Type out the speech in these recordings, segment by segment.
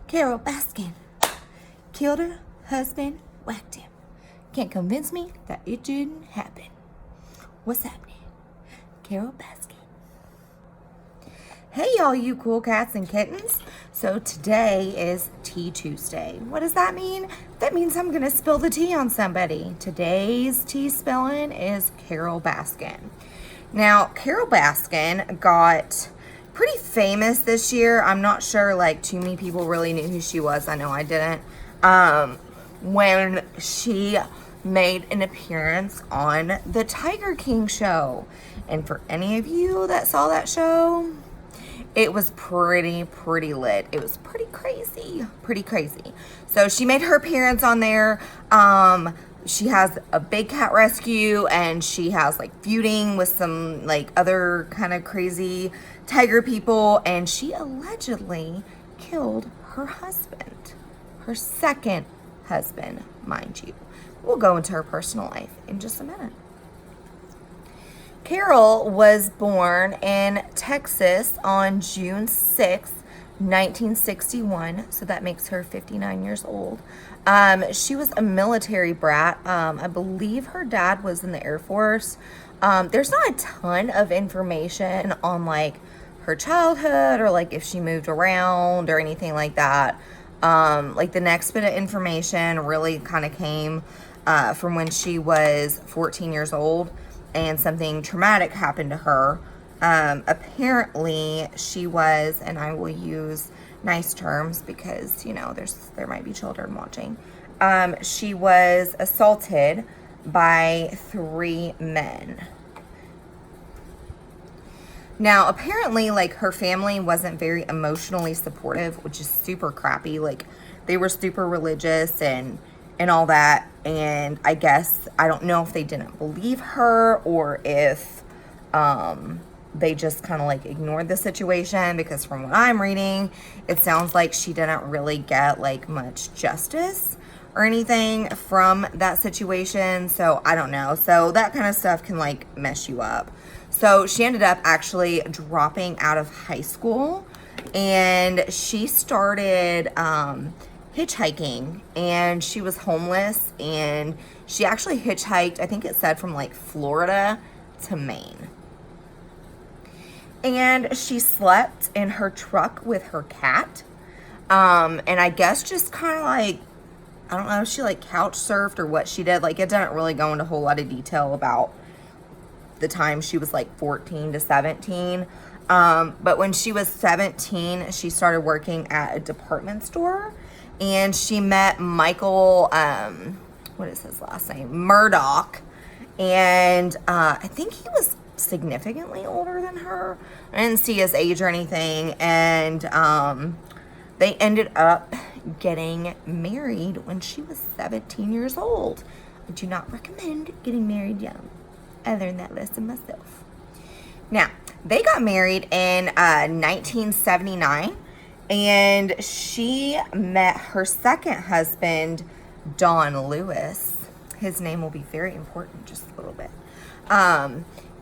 Carol Baskin killed her husband, whacked him. Can't convince me that it didn't happen. What's happening? Carol Baskin. Hey y'all, you cool cats and kittens. So today is Tea Tuesday. What does that mean? That means I'm gonna spill the tea on somebody. Today's tea spilling is Carol Baskin. Now, Carol Baskin got pretty famous this year. I'm not sure like too many people really knew who she was. I know I didn't. When she made an appearance on the Tiger King show. And for any of you that saw that show, it was pretty lit. It was pretty crazy. So she made her appearance on there. She has a big cat rescue, and she has like feuding with some like other kind of crazy tiger people, and she allegedly killed her husband, her second husband, mind you. We'll go into her personal life in just a minute. Carol was born in Texas on June 6th, 1961, so that makes her 59 years old. She was a military brat. I believe her dad was in the Air Force. There's not a ton of information on like her childhood or like if she moved around or anything like that. Like the next bit of information really kind of came from when she was 14 years old and something traumatic happened to her. Apparently she was, and I will use nice terms because, you know, there might be children watching. She was assaulted by 3 men. Now, apparently, like, her family wasn't very emotionally supportive, which is super crappy. Like, they were super religious and all that. And I guess, I don't know if they didn't believe her or if they just kind of, like, ignored the situation. Because from what I'm reading, it sounds like she didn't really get, like, much justice or anything from that situation. So, I don't know. So, that kind of stuff can, like, mess you up. So she ended up actually dropping out of high school, and she started hitchhiking, and she was homeless, and she actually hitchhiked, I think it said from like Florida to Maine. And she slept in her truck with her cat. And I guess just kind of like, I don't know if she like couch surfed or what she did. Like it didn't really go into a whole lot of detail about the time she was like 14 to 17. But when she was 17, she started working at a department store, and she met Michael, what is his last name? Murdoch. And I think he was significantly older than her. I didn't see his age or anything. And they ended up getting married when she was 17 years old. I do not recommend getting married young. I learned that lesson myself. Now, they got married in 1979, and she met her second husband, Don Lewis. His name will be very important just a little bit.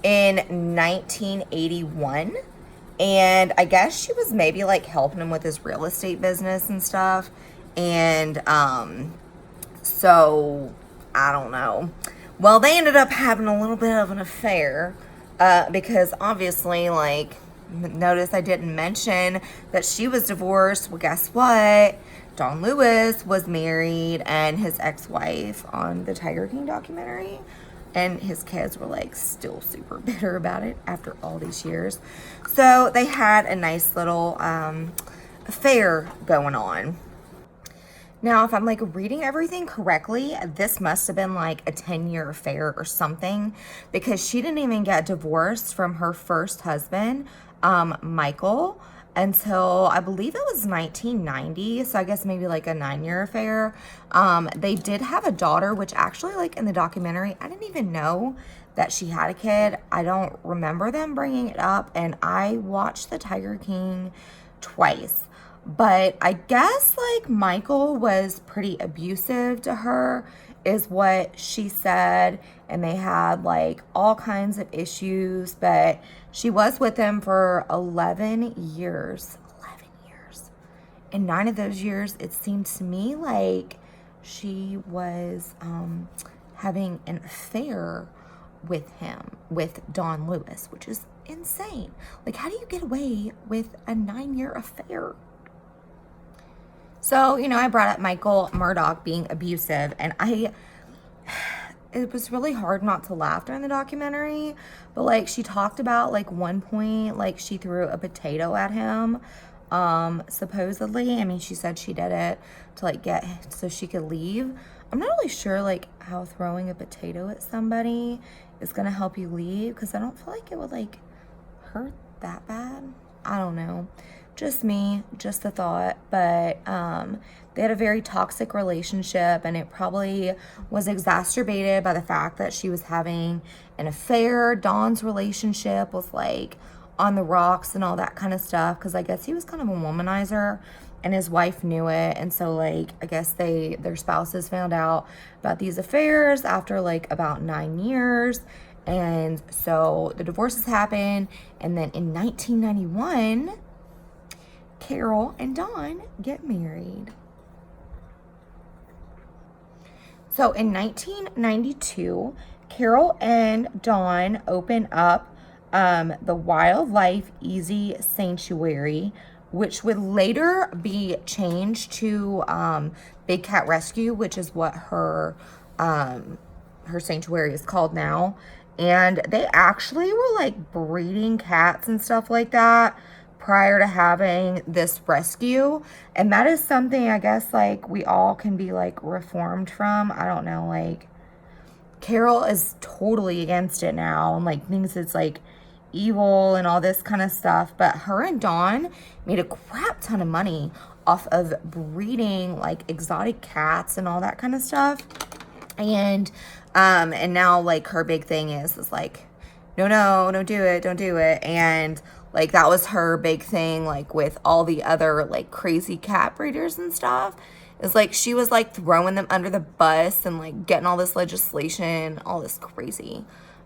In 1981, and I guess she was maybe like helping him with his real estate business and stuff. And so, I don't know. Well, they ended up having a little bit of an affair because obviously, like, notice I didn't mention that she was divorced. Well, guess what? Don Lewis was married and his ex-wife on the Tiger King documentary. And his kids were, like, still super bitter about it after all these years. So they had a nice little affair going on. Now, if I'm like reading everything correctly, this must have been like a 10-year affair or something, because she didn't even get divorced from her first husband, Michael, until I believe it was 1990. So I guess maybe like a 9-year affair. They did have a daughter, which actually like in the documentary, I didn't even know that she had a kid. I don't remember them bringing it up. And I watched the Tiger King twice. But I guess like Michael was pretty abusive to her is what she said. And they had like all kinds of issues, but she was with him for 11 years. 11 years. in 9 of those years, it seemed to me like she was having an affair with him, with Don Lewis, which is insane. Like, how do you get away with a 9-year affair? So, you know, I brought up Michael Murdoch being abusive, and it was really hard not to laugh during the documentary, but like she talked about like one point, like she threw a potato at him, supposedly. I mean, she said she did it to like get, so she could leave. I'm not really sure like how throwing a potato at somebody is gonna help you leave, because I don't feel like it would like hurt that bad. I don't know. Just me, just a thought. But they had a very toxic relationship, and it probably was exacerbated by the fact that she was having an affair. Don's relationship was like on the rocks and all that kind of stuff, because I guess he was kind of a womanizer, and his wife knew it. And so like I guess their spouses found out about these affairs after like about 9 years. And so the divorces happened, and then in 1991 Carol and Don get married. So in 1992, Carol and Don open up the Wildlife Easy Sanctuary, which would later be changed to Big Cat Rescue, which is what her sanctuary is called now. And they actually were like breeding cats and stuff like that prior to having this rescue. And that is something I guess like we all can be like reformed from. I don't know, like Carol is totally against it now and like thinks it's like evil and all this kind of stuff. But her and Dawn made a crap ton of money off of breeding like exotic cats and all that kind of stuff. And now like her big thing is like, no, don't do it. And like that was her big thing, like with all the other like crazy cat breeders and stuff. It's like she was like throwing them under the bus and like getting all this legislation, all this crazy,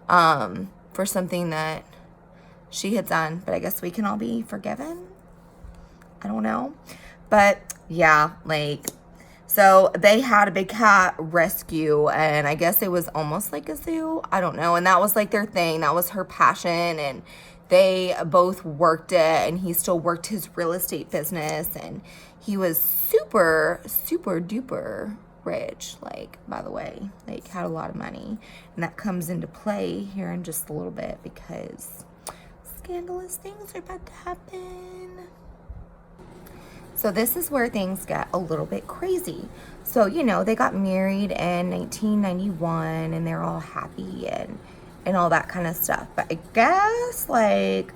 for something that she had done. But I guess we can all be forgiven. I don't know. But yeah, like, so they had a big cat rescue, and I guess it was almost like a zoo. I don't know. And that was like their thing. That was her passion. And they both worked it, and he still worked his real estate business, and he was super, super duper rich, like, by the way, like had a lot of money. And that comes into play here in just a little bit because scandalous things are about to happen. So this is where things get a little bit crazy. So, you know, they got married in 1991 and they're all happy and all that kind of stuff. But I guess like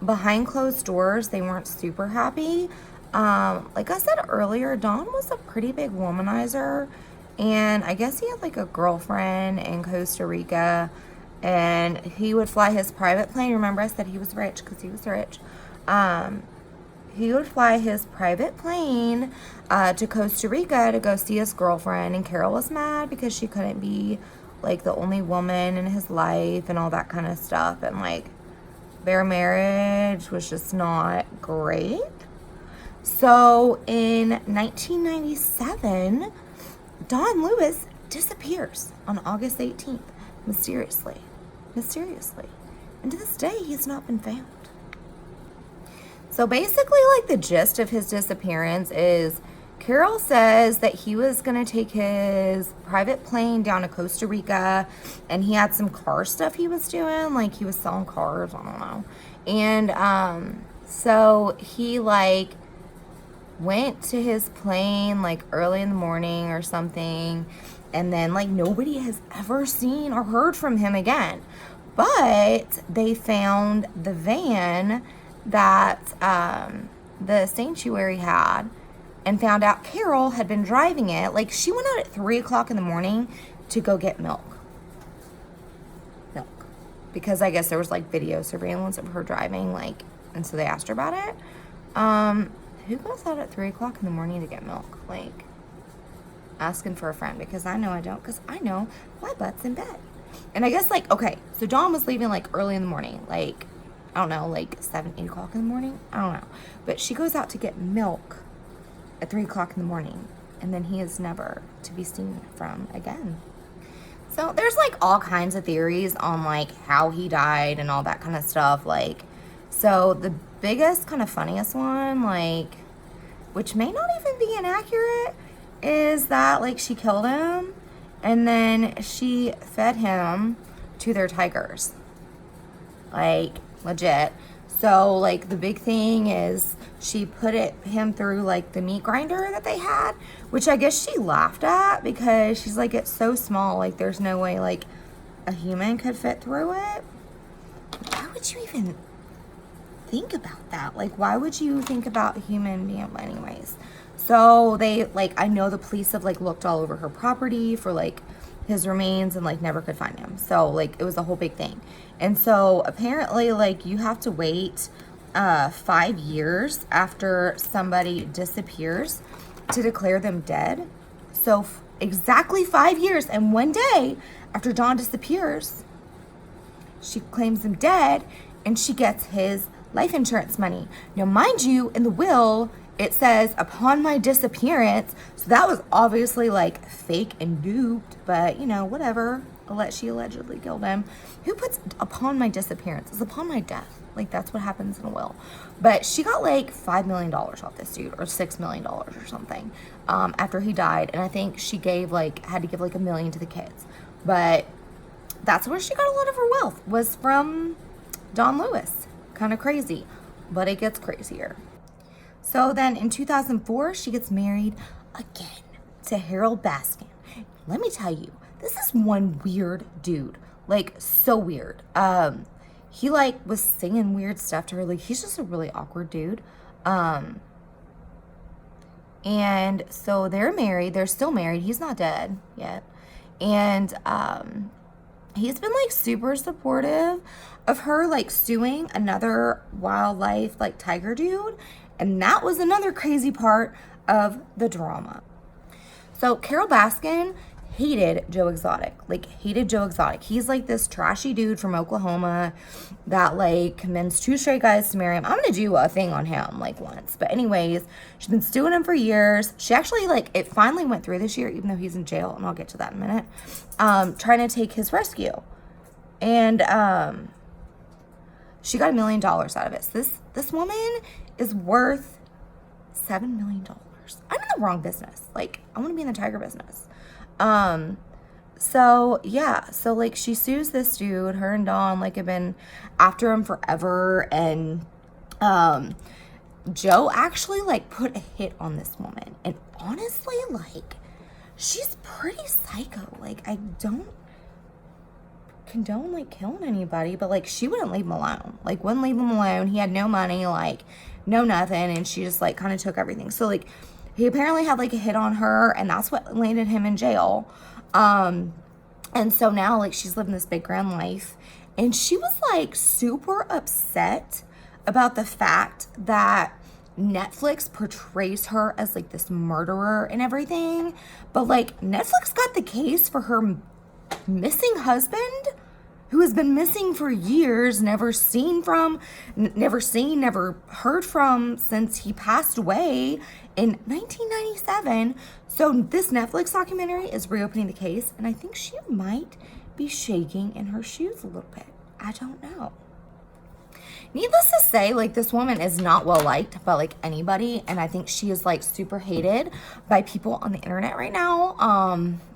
behind closed doors, they weren't super happy. Like I said earlier, Don was a pretty big womanizer, and I guess he had like a girlfriend in Costa Rica, and he would fly his private plane. Remember I said he was rich because he was rich. He would fly his private plane to Costa Rica to go see his girlfriend, and Carol was mad because she couldn't be like the only woman in his life and all that kind of stuff, and like their marriage was just not great. So in 1997, Don Lewis disappears on August 18th, mysteriously. And to this day, he's not been found. So basically, like, the gist of his disappearance is Carol says that he was going to take his private plane down to Costa Rica, and he had some car stuff he was doing, like he was selling cars, I don't know. And so he like went to his plane like early in the morning or something, and then like nobody has ever seen or heard from him again. But they found the van that the sanctuary had, and found out Carol had been driving it. Like, she went out at 3 o'clock in the morning to go get milk. Because I guess there was like video surveillance of her driving, like, and so they asked her about it. Who goes out at 3 o'clock in the morning to get milk? Like, asking for a friend, because I know I don't, because I know my butt's in bed. And I guess, like, okay, so Dawn was leaving like early in the morning, like I don't know, like 7, 8 o'clock in the morning. I don't know. But she goes out to get milk at 3 o'clock in the morning. And then he is never to be seen from again. So there's like all kinds of theories on like how he died and all that kind of stuff. Like, so the biggest kind of funniest one, like, which may not even be inaccurate, is that like she killed him and then she fed him to their tigers. Like, legit. So like the big thing is she put him through like the meat grinder that they had, which I guess she laughed at because she's like, it's so small, like there's no way like a human could fit through it. Why would you even think about that? Like, why would you think about a human being? Anyways, so they like, I know the police have like looked all over her property for like his remains and like never could find him. So like it was a whole big thing. And so apparently like you have to wait 5 years after somebody disappears to declare them dead. So exactly 5 years and 1 day after Don disappears, she claims him dead and she gets his life insurance money. Now, mind you, in the will, it says upon my disappearance. So that was obviously like fake and duped, but you know, whatever. She allegedly killed him. Who puts upon my disappearance? It's upon my death. Like that's what happens in a will. But she got like $5 million off this dude, or $6 million or something, after he died. And I think she had to give like $1 million to the kids. But that's where she got a lot of her wealth, was from Don Lewis. Kind of crazy, but it gets crazier. So then in 2004, she gets married again to Harold Baskin. Let me tell you, this is one weird dude, like so weird. He like was singing weird stuff to her. Like he's just a really awkward dude. And so they're married. They're still married. He's not dead yet. And he's been like super supportive of her like suing another wildlife like tiger dude. And that was another crazy part of the drama. So Carol Baskin hated Joe Exotic. He's like this trashy dude from Oklahoma that like convinced 2 straight guys to marry him. I'm gonna do a thing on him like once. But anyways, she's been suing him for years. She actually like, it finally went through this year, even though he's in jail, and I'll get to that in a minute. Trying to take his rescue. And she got $1 million out of it. So this woman is worth $7 million. I'm in the wrong business. Like, I want to be in the tiger business. So yeah, so like she sues this dude. Her and Dawn like have been after him forever, and Joe actually like put a hit on this woman, and honestly like she's pretty psycho. Like I don't condone like killing anybody, but like she wouldn't leave him alone. Like wouldn't leave him alone. He had no money, like no nothing, and she just like kind of took everything. So like he apparently had like a hit on her, and that's what landed him in jail. And so now like she's living this big grand life, and she was like super upset about the fact that Netflix portrays her as like this murderer and everything. But like Netflix got the case for her missing husband, who has been missing for years, never heard from since he passed away in 1997. So this Netflix documentary is reopening the case, and I think she might be shaking in her shoes a little bit. I don't know. Needless to say, like this woman is not well liked by like anybody, and I think she is like super hated by people on the internet right now,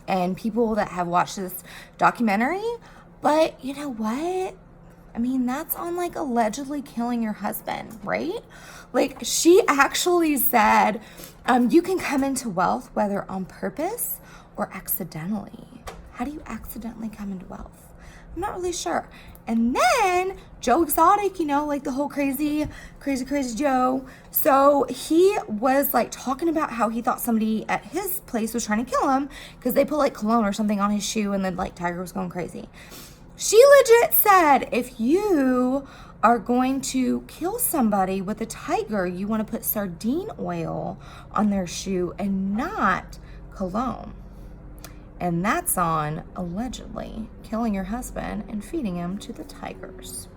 and people that have watched this documentary. But you know what? I mean, that's on like allegedly killing your husband, right? Like she actually said, you can come into wealth whether on purpose or accidentally. How do you accidentally come into wealth? I'm not really sure. And then Joe Exotic, you know, like the whole crazy Joe. So he was like talking about how he thought somebody at his place was trying to kill him because they put like cologne or something on his shoe, and then like Tiger was going crazy. She legit said, if you are going to kill somebody with a tiger, you want to put sardine oil on their shoe and not cologne. And that's on allegedly killing your husband and feeding him to the tigers.